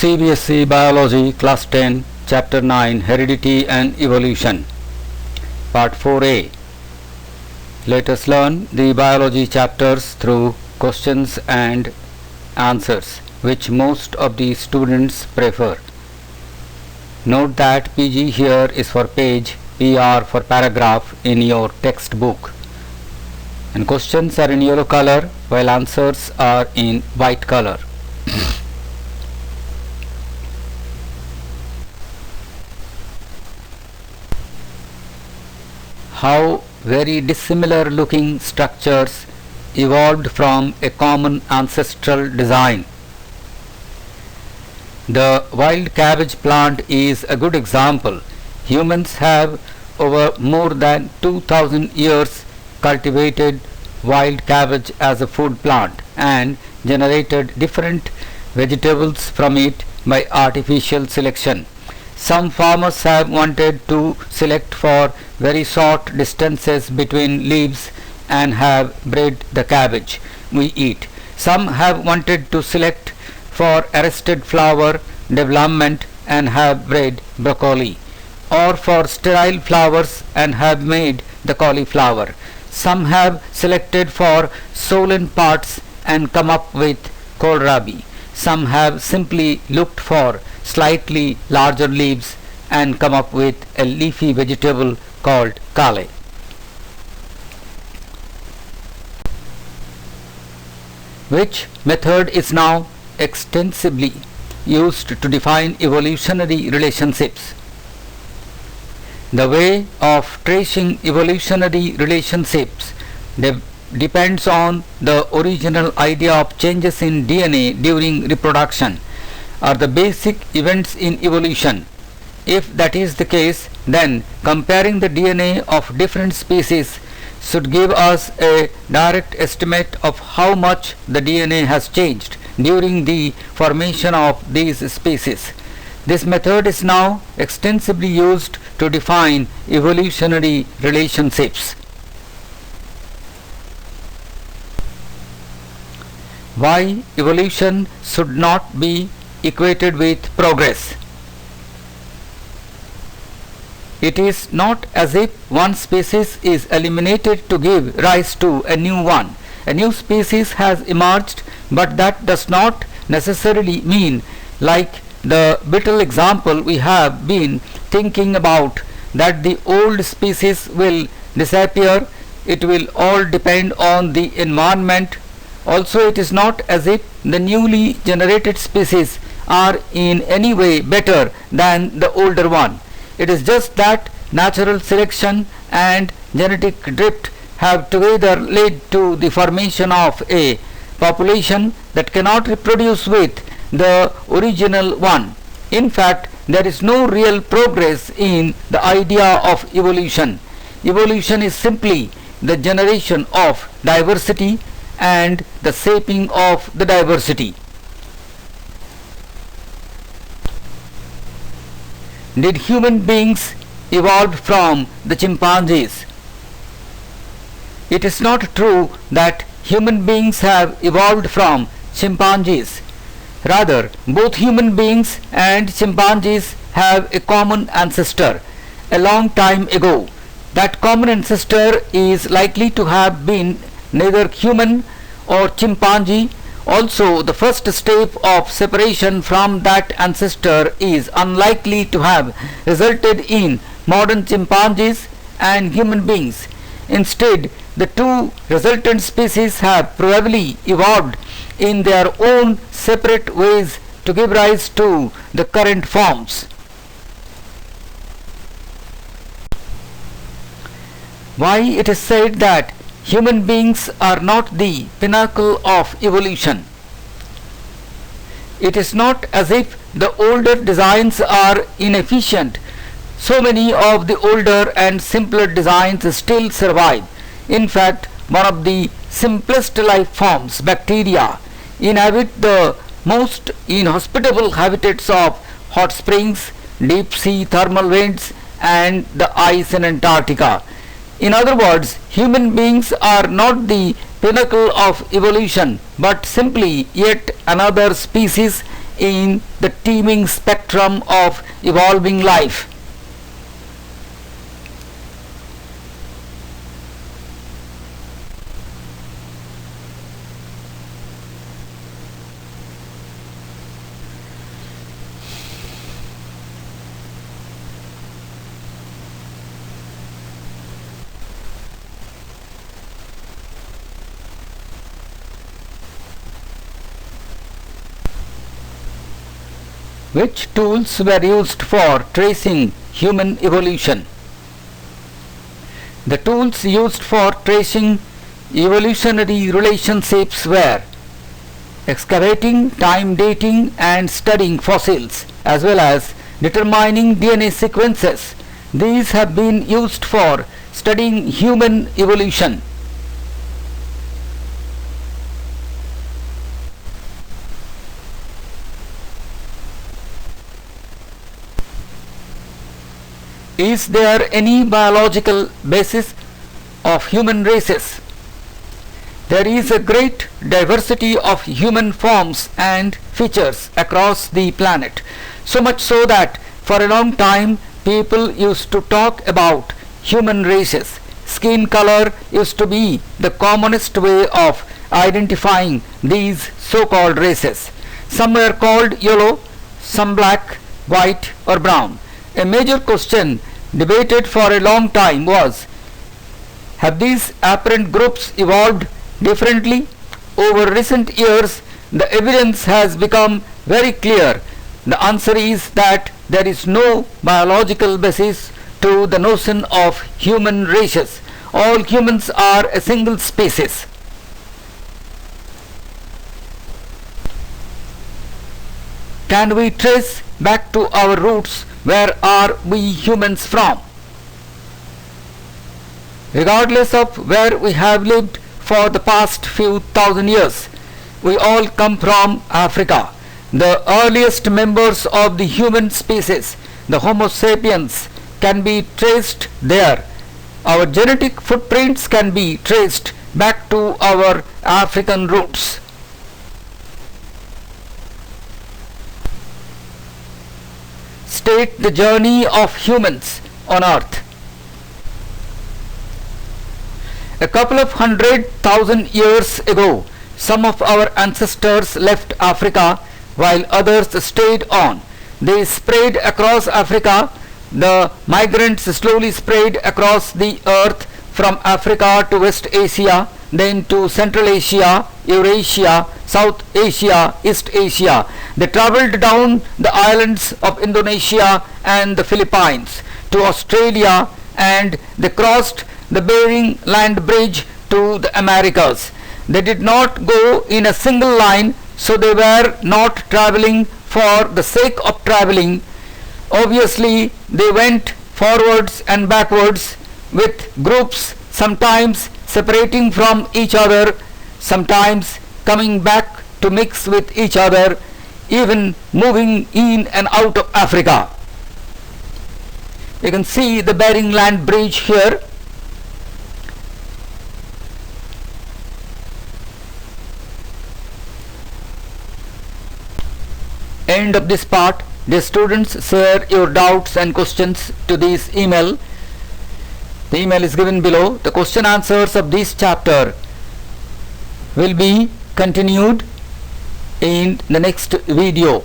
CBSE Biology Class 10 Chapter 9 Heredity and Evolution Part 4a. Let us learn the biology chapters through questions and answers which most of the students prefer. Note that PG here is for page, PR for paragraph in your textbook, and questions are in yellow color while answers are in white color. How very dissimilar looking structures evolved from a common ancestral design. The wild cabbage plant is a good example. Humans have over more than 2000 years cultivated wild cabbage as a food plant and generated different vegetables from it by artificial selection. Some farmers have wanted to select for very short distances between leaves and have bred the cabbage we eat. Some have wanted to select for arrested flower development and have bred broccoli, or for sterile flowers and have made the cauliflower. Some have selected for swollen parts and come up with kohlrabi. Some have simply looked for slightly larger leaves and come up with a leafy vegetable called kale. Which method is now extensively used to define evolutionary relationships? The way of tracing evolutionary relationships depends on the original idea of changes in DNA during reproduction are the basic events in evolution. If that is the case, then comparing the DNA of different species should give us a direct estimate of how much the DNA has changed during the formation of these species. This method is now extensively used to define evolutionary relationships. Why evolution should not be equated with progress? It is not as if one species is eliminated to give rise to a new one. A new species has emerged, but that does not necessarily mean, like the beetle example we have been thinking about, that the old species will disappear. It will all depend on the environment. Also, it is not as if the newly generated species are in any way better than the older one. It is just that natural selection and genetic drift have together led to the formation of a population that cannot reproduce with the original one. In fact, there is no real progress in the idea of evolution. Evolution is simply the generation of diversity and the shaping of the diversity. Did human beings evolve from the chimpanzees? It is not true that human beings have evolved from chimpanzees. Rather, both human beings and chimpanzees have a common ancestor a long time ago. That common ancestor is likely to have been neither human or chimpanzee. Also, the first step of separation from that ancestor is unlikely to have resulted in modern chimpanzees and human beings. Instead, the two resultant species have probably evolved in their own separate ways to give rise to the current forms. Why it is said that human beings are not the pinnacle of evolution? It is not as if the older designs are inefficient. So many of the older and simpler designs still survive. In fact, one of the simplest life forms, bacteria, inhabit the most inhospitable habitats of hot springs, deep sea thermal vents, and the ice in Antarctica. In other words, human beings are not the pinnacle of evolution, but simply yet another species in the teeming spectrum of evolving life. Which tools were used for tracing human evolution? The tools used for tracing evolutionary relationships were excavating, time dating and studying fossils, as well as determining DNA sequences. These have been used for studying human evolution. Is there any biological basis of human races? There is a great diversity of human forms and features across the planet, so much so that for a long time people used to talk about human races. Skin color used to be the commonest way of identifying these so-called races. Some were called yellow, some black, white or brown. A major question debated for a long time was, have these apparent groups evolved differently? Over recent years, the evidence has become very clear. The answer is that there is no biological basis to the notion of human races. All humans are a single species. Can we trace back to our roots? Where are we humans from? Regardless of where we have lived for the past few thousand years, we all come from Africa. The earliest members of the human species, the Homo sapiens, can be traced there. Our genetic footprints can be traced back to our African roots. State the journey of humans on earth. A couple of 100,000 years ago, some of our ancestors left Africa while others stayed on. They spread across Africa. The migrants slowly spread across the earth from Africa to West Asia, then to Central Asia, Eurasia, South Asia, East Asia. They traveled down the islands of Indonesia and the Philippines to Australia, and they crossed the Bering Land Bridge to the Americas. They did not go in a single line, so they were not traveling for the sake of traveling. Obviously, they went forwards and backwards with groups, sometimes separating from each other, sometimes coming back to mix with each other, even moving in and out of Africa. You can see the Bering Land Bridge here. End of this part. Dear students, share your doubts and questions to this email. The email is given below. The question answers of this chapter will be continued in the next video.